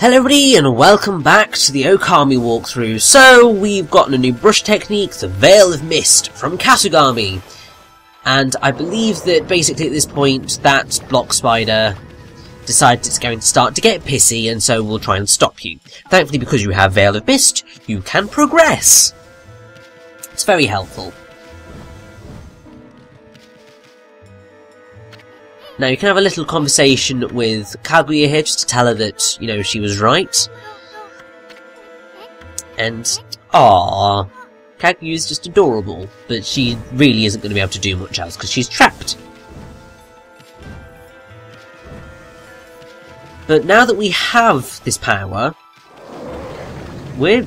Hello everybody and welcome back to the Ōkami walkthrough. So, we've gotten a new brush technique, the Veil of Mist from Ōkami. And I believe that basically at this point, that block spider decides it's going to start to get pissy, and so we'll try and stop you. Thankfully, because you have Veil of Mist, you can progress. It's very helpful. Now, you can have a little conversation with Kaguya here, just to tell her that, you know, she was right. And, aww, Kaguya's just adorable, but she really isn't going to be able to do much else, because she's trapped. But now that we have this power, we're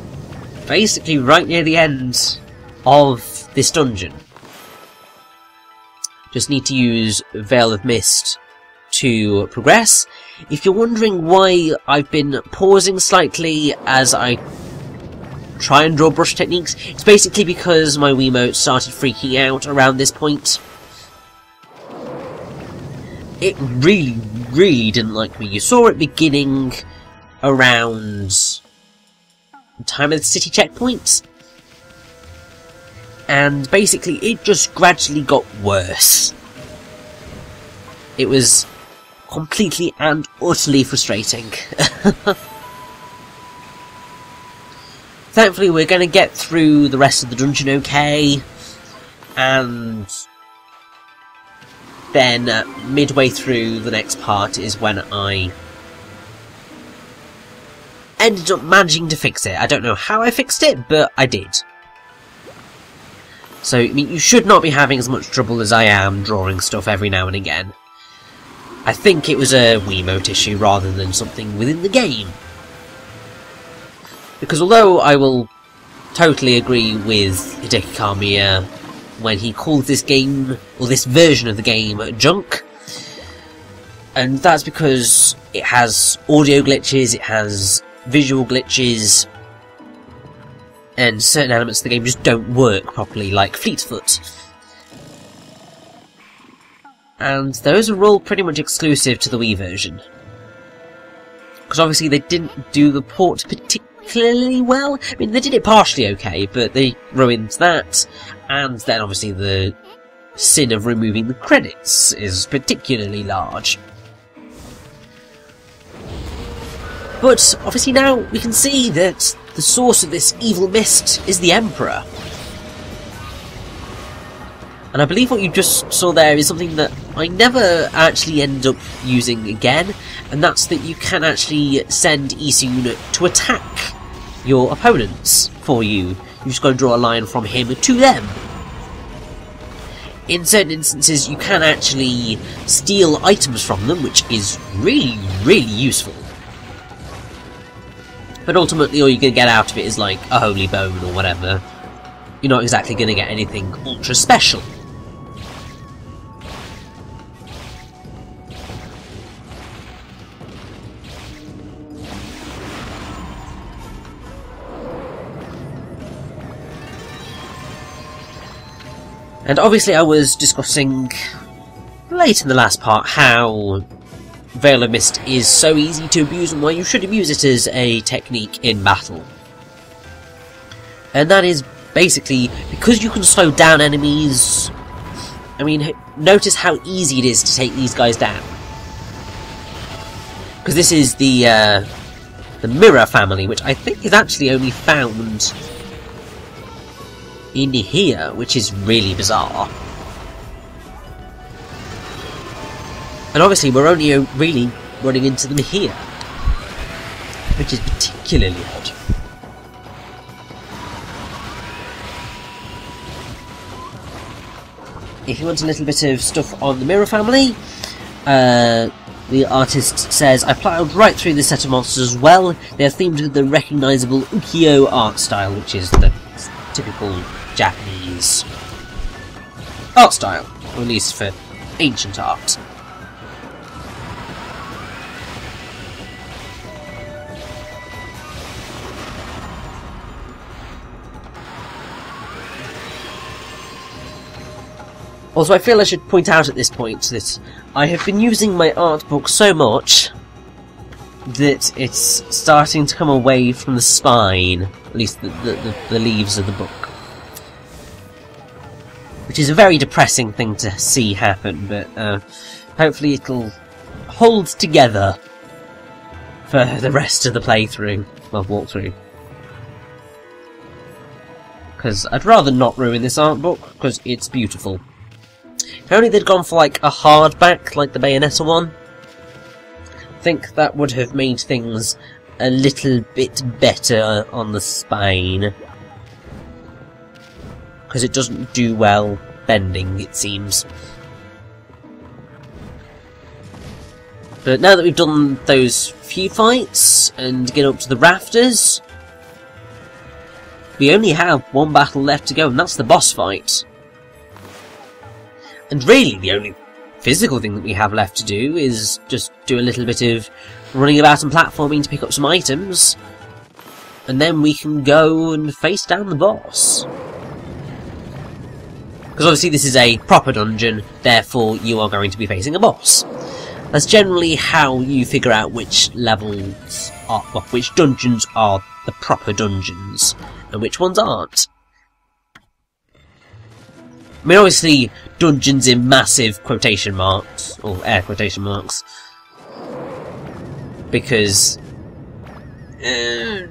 basically right near the end of this dungeon. Just need to use Veil of Mist to progress. If you're wondering why I've been pausing slightly as I try and draw brush techniques, it's basically because my Wiimote started freaking out around this point. It really didn't like me. You saw it beginning around the time of the city checkpoints. And basically, it just gradually got worse. It was completely and utterly frustrating. Thankfully, we're going to get through the rest of the dungeon okay. And then, midway through the next part is when I ended up managing to fix it. I don't know how I fixed it, but I did. So, I mean, you should not be having as much trouble as I am drawing stuff every now and again. I think it was a Wiimote issue rather than something within the game. Because although I will totally agree with Hideki Kamiya when he calls this game, or this version of the game, junk, and that's because it has audio glitches, it has visual glitches, and certain elements of the game just don't work properly, like Fleetfoot. And those are all pretty much exclusive to the Wii version. Because obviously they didn't do the port particularly well. I mean, they did it partially okay, but they ruined that. And then obviously the sin of removing the credits is particularly large. But obviously now we can see that the source of this evil mist is the Emperor. And I believe what you just saw there is something that I never actually end up using again, and that's that you can actually send Issun to attack your opponents for you. You just got to draw a line from him to them. In certain instances you can actually steal items from them, which is really useful. But ultimately all you're going to get out of it is like a holy bone or whatever. You're not exactly going to get anything ultra special. And obviously I was discussing late in the last part how Veil of Mist is so easy to abuse and why you should abuse it as a technique in battle. And that is basically because you can slow down enemies. I mean, notice how easy it is to take these guys down. Because this is the Mirror family, which I think is actually only found in here, which is really bizarre. And obviously we're only really running into them here, which is particularly odd. If you want a little bit of stuff on the Mirror family, the artist says, I ploughed right through this set of monsters as well. They are themed with the recognisable ukiyo art style, which is the typical Japanese art style, or at least for ancient art. Also, I feel I should point out at this point that I have been using my art book so much that it's starting to come away from the spine, at least the leaves of the book. Which is a very depressing thing to see happen, but hopefully it'll hold together for the rest of the playthrough, well, walkthrough. Because I'd rather not ruin this art book, because it's beautiful. If only they'd gone for like a hardback, like the Bayonetta one, I think that would have made things a little bit better on the spine. Because it doesn't do well bending, it seems. But now that we've done those few fights and get up to the rafters, we only have one battle left to go, and that's the boss fight. And really, the only physical thing that we have left to do is just do a little bit of running about and platforming to pick up some items, and then we can go and face down the boss. Because obviously this is a proper dungeon, therefore you are going to be facing a boss. That's generally how you figure out which levels are, well, which dungeons are the proper dungeons, and which ones aren't. I mean, obviously, dungeons in massive quotation marks, or air quotation marks, because this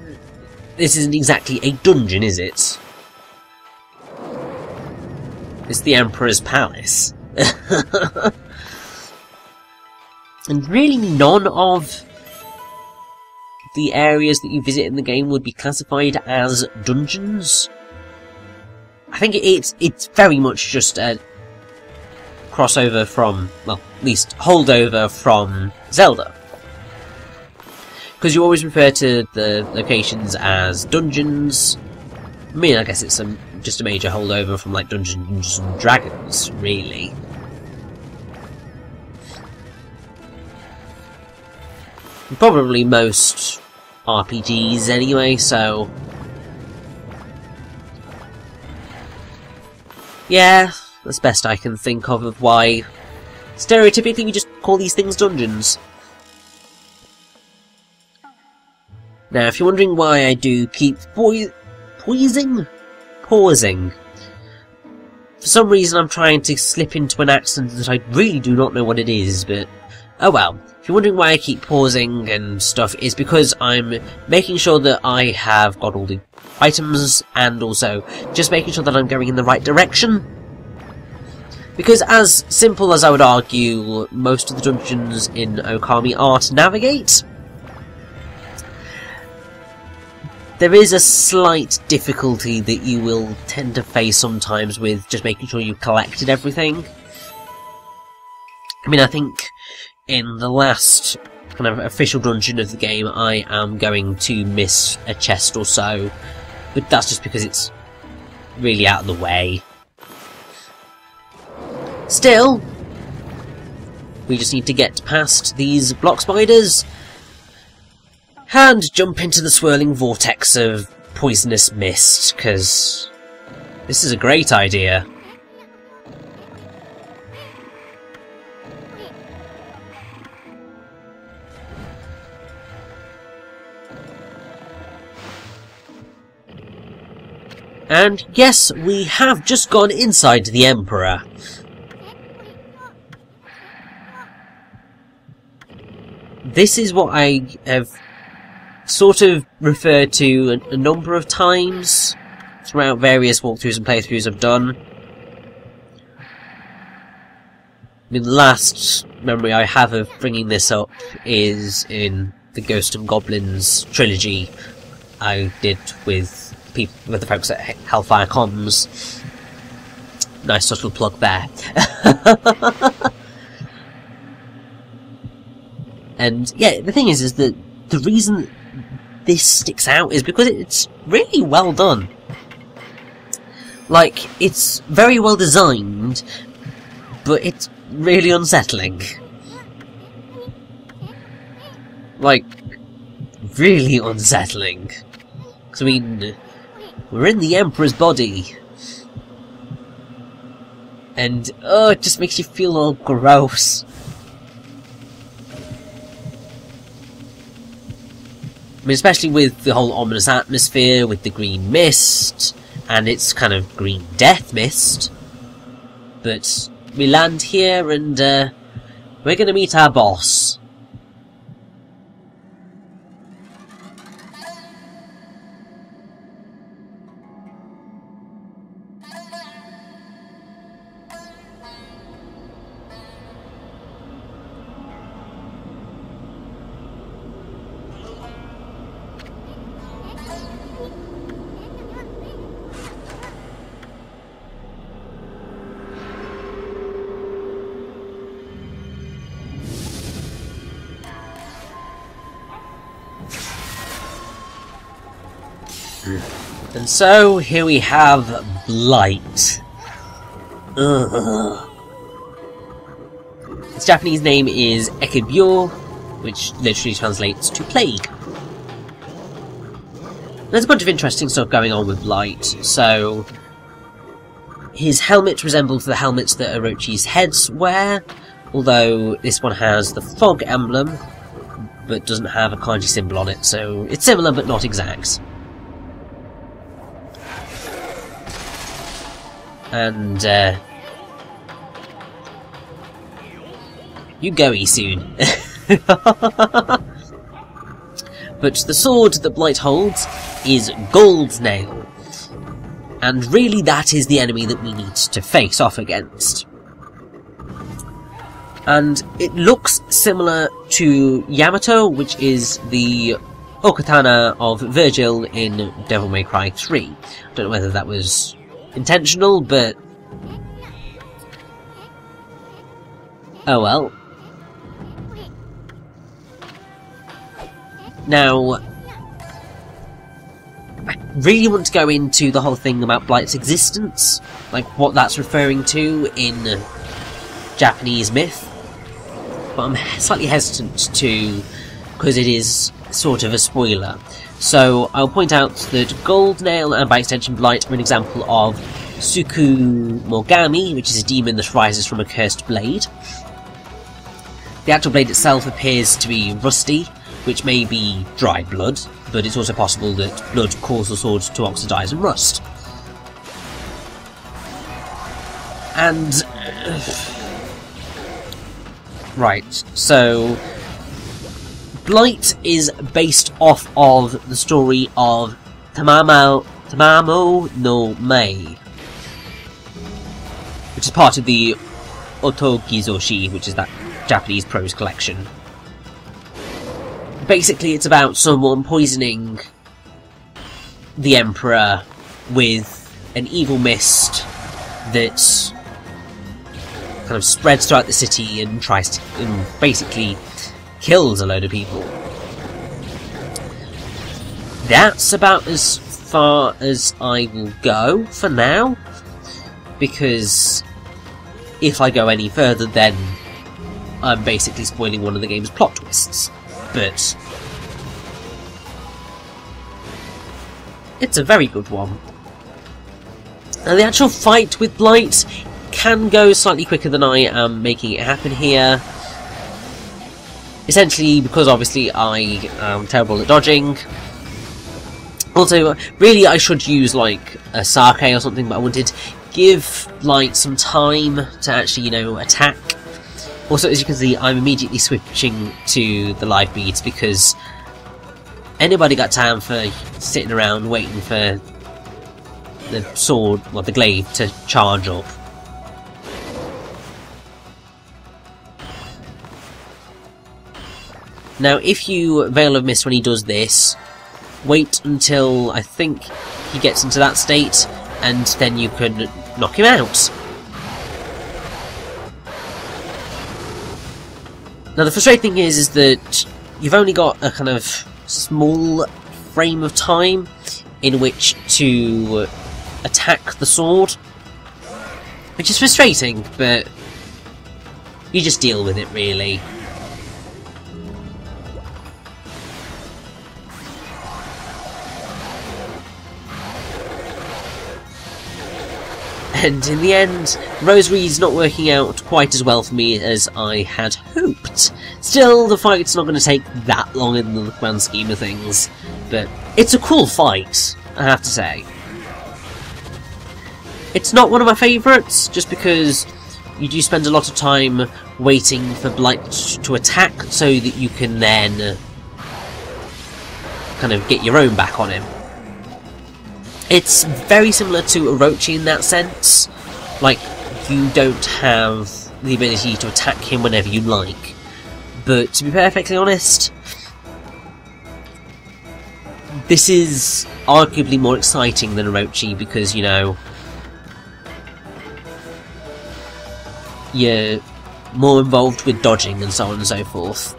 isn't exactly a dungeon, is it? It's the Emperor's Palace. And really none of the areas that you visit in the game would be classified as dungeons. I think it's very much just a crossover from, well, at least holdover from Zelda. Because you always refer to the locations as dungeons. I mean, I guess it's just a major holdover from like Dungeons and Dragons, really. Probably most RPGs anyway, so yeah, that's best I can think of why stereotypically we just call these things dungeons. Now, if you're wondering why I do keep pausing, for some reason I'm trying to slip into an accent that I really do not know what it is, but oh well. If you're wondering why I keep pausing and stuff, it's because I'm making sure that I have got all the items, and also just making sure that I'm going in the right direction. Because as simple as I would argue most of the dungeons in Ōkami are to navigate, there is a slight difficulty that you will tend to face sometimes with just making sure you've collected everything. I mean, I think in the last kind of official dungeon of the game, I am going to miss a chest or so, but that's just because it's really out of the way. Still, we just need to get past these block spiders and jump into the swirling vortex of poisonous mist, because this is a great idea. And yes, we have just gone inside the Emperor. This is what I have sort of referred to a number of times throughout various walkthroughs and playthroughs I've done. I mean, the last memory I have of bringing this up is in the Ghost and Goblins trilogy I did with the folks at Hellfire Comms. Nice little plug there. And yeah, the thing is that the reason this sticks out is because it's really well done. Like, it's very well designed, but it's really unsettling. Like, really unsettling. 'Cause I mean, we're in the Emperor's body. And, oh, it just makes you feel all gross. mean, especially with the whole ominous atmosphere, with the green mist, and its kind of green death mist. But we land here, and we're going to meet our boss. And so, here we have Blight. Ugh. Its Japanese name is Ekebyo, which literally translates to plague. There's a bunch of interesting stuff going on with Blight. So, his helmet resembles the helmets that Orochi's heads wear, although this one has the fog emblem, but doesn't have a kanji symbol on it, so it's similar but not exact. And, you go, Issun. But the sword that Blight holds is Gold's Nail, and really that is the enemy that we need to face off against. And it looks similar to Yamato, which is the Okatana of Virgil in Devil May Cry 3. I don't know whether that was intentional, but oh well. Now, I really want to go into the whole thing about Blight's existence, like what that's referring to in Japanese myth, but I'm slightly hesitant to, because it is sort of a spoiler. So I'll point out that Gold Nail, and by extension Blight, are an example of Tsukumogami, which is a demon that rises from a cursed blade. The actual blade itself appears to be rusty, which may be dry blood, but it's also possible that blood caused the sword to oxidize and rust. And right, so Blight is based off of the story of Tamamo no Mei, which is part of the Otogizoshi, which is that Japanese prose collection. Basically, it's about someone poisoning the Emperor with an evil mist that kind of spreads throughout the city and tries to, and basically kills a load of people. That's about as far as I will go for now, because if I go any further then I'm basically spoiling one of the game's plot twists. But it's a very good one. And the actual fight with Blight can go slightly quicker than I am making it happen here. Essentially because obviously I am terrible at dodging. Also, really I should use like a sake or something, but I wanted to give Blight some time to actually, you know, attack. Also, as you can see, I'm immediately switching to the live beads because anybody got time for sitting around waiting for the sword, well, the glaive to charge up. Now, if you Veil of Mist when he does this, wait until I think he gets into that state, and then you can knock him out. Now the frustrating thing is that you've only got a kind of small frame of time in which to attack the sword, which is frustrating, but you just deal with it really. And in the end, Rosary's not working out quite as well for me as I had hoped. Still, the fight's not going to take that long in the grand scheme of things, but it's a cool fight, I have to say. It's not one of my favourites, just because you do spend a lot of time waiting for Blight to attack so that you can then kind of get your own back on him. It's very similar to Orochi in that sense. Like, you don't have the ability to attack him whenever you like. But to be perfectly honest, this is arguably more exciting than Orochi because, you know, you're more involved with dodging and so on and so forth.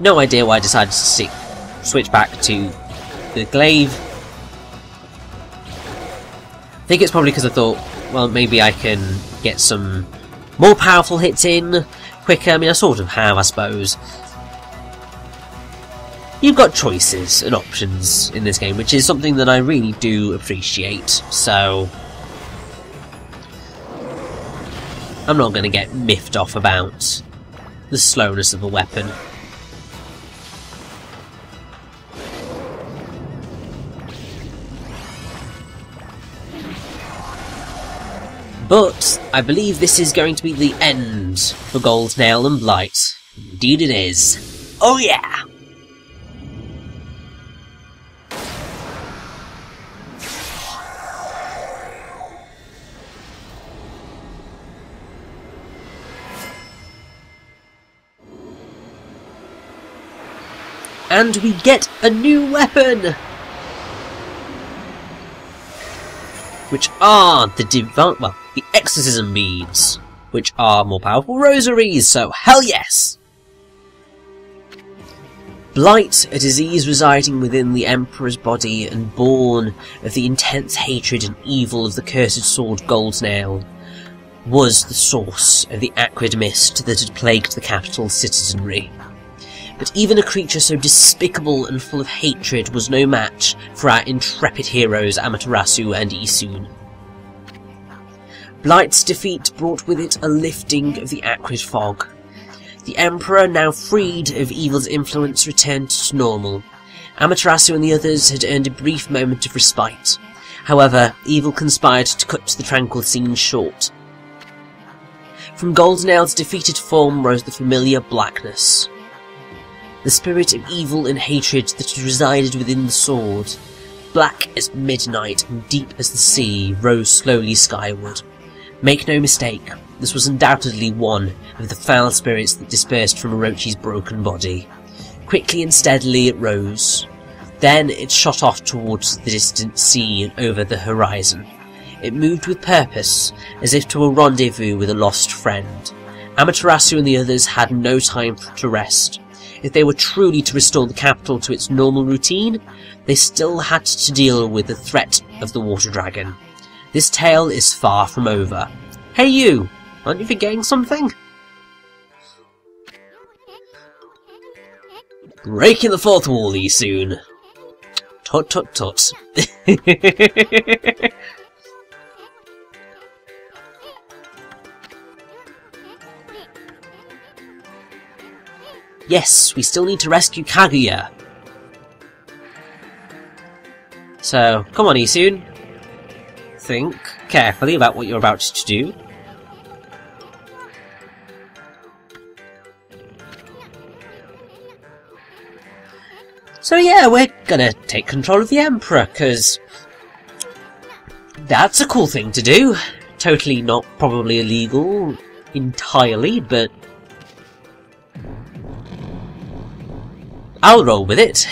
No idea why I decided to switch back to the glaive. I think it's probably because I thought, well, maybe I can get some more powerful hits in quicker. I mean, I sort of have, I suppose. You've got choices and options in this game, which is something that I really do appreciate, so I'm not going to get miffed off about the slowness of a weapon. But I believe this is going to be the end for Gold Nail and Blight. Indeed it is. Oh yeah! And we get a new weapon! Which are the exorcism beads, which are more powerful rosaries, so hell yes! Blight, a disease residing within the Emperor's body and born of the intense hatred and evil of the cursed sword Gold Nail, was the source of the acrid mist that had plagued the capital's citizenry. But even a creature so despicable and full of hatred was no match for our intrepid heroes Amatersau and Issun. Blight's defeat brought with it a lifting of the acrid fog. The Emperor, now freed of evil's influence, returned to normal. Amatersau and the others had earned a brief moment of respite. However, evil conspired to cut the tranquil scene short. From Gold Nail's defeated form rose the familiar blackness. The spirit of evil and hatred that had resided within the sword, black as midnight and deep as the sea, rose slowly skyward. Make no mistake, this was undoubtedly one of the foul spirits that dispersed from Orochi's broken body. Quickly and steadily it rose. Then it shot off towards the distant sea and over the horizon. It moved with purpose, as if to a rendezvous with a lost friend. Amatersau and the others had no time to rest. If they were truly to restore the capital to its normal routine, they still had to deal with the threat of the water dragon. This tale is far from over. Hey you! Aren't you forgetting something? Breaking the fourth wall, Issun. Tut tut tut. Yes, we still need to rescue Kaguya. So, come on Issun. Think carefully about what you're about to do. So yeah, we're gonna take control of the Emperor, because that's a cool thing to do. Totally not probably illegal entirely, but I'll roll with it.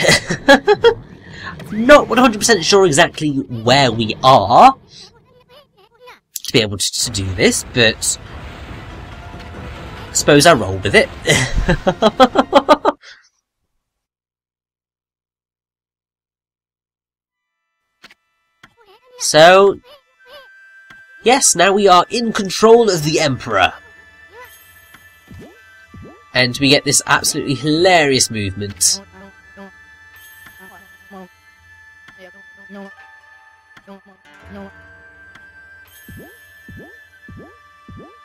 Not 100% sure exactly where we are to be able to do this, but I suppose I'll roll with it. So, yes, now we are in control of the Emperor. And we get this absolutely hilarious movement.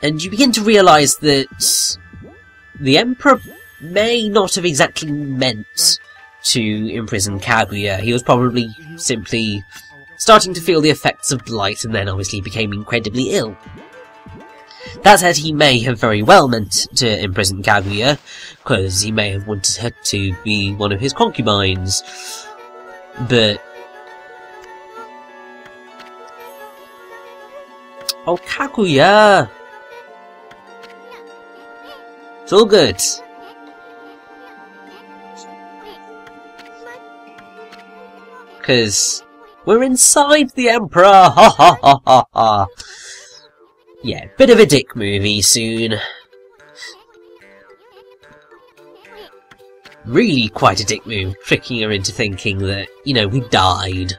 And you begin to realise that the Emperor may not have exactly meant to imprison Kaguya. He was probably simply starting to feel the effects of Blight and then obviously became incredibly ill. That said, he may have very well meant to imprison Kaguya, because he may have wanted her to be one of his concubines. But... oh, Kaguya! It's all good. Because we're inside the Emperor! Ha ha ha ha ha! Yeah, bit of a dick movie soon. Really quite a dick move, tricking her into thinking that, you know, we died.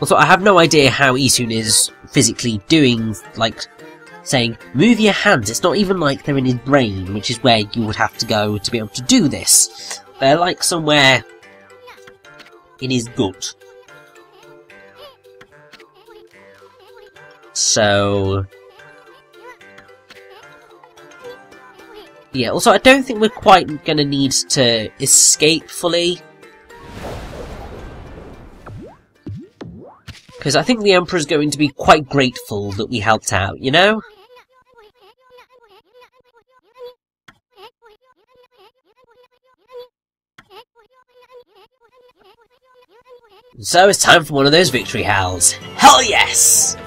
Also, I have no idea how Issun is physically doing, like, saying, move your hands. It's not even like they're in his brain, which is where you would have to go to be able to do this. They're like somewhere in his gut. So... yeah, also I don't think we're quite gonna need to escape fully. Because I think the Emperor's going to be quite grateful that we helped out, you know? So it's time for one of those victory howls. Hell yes!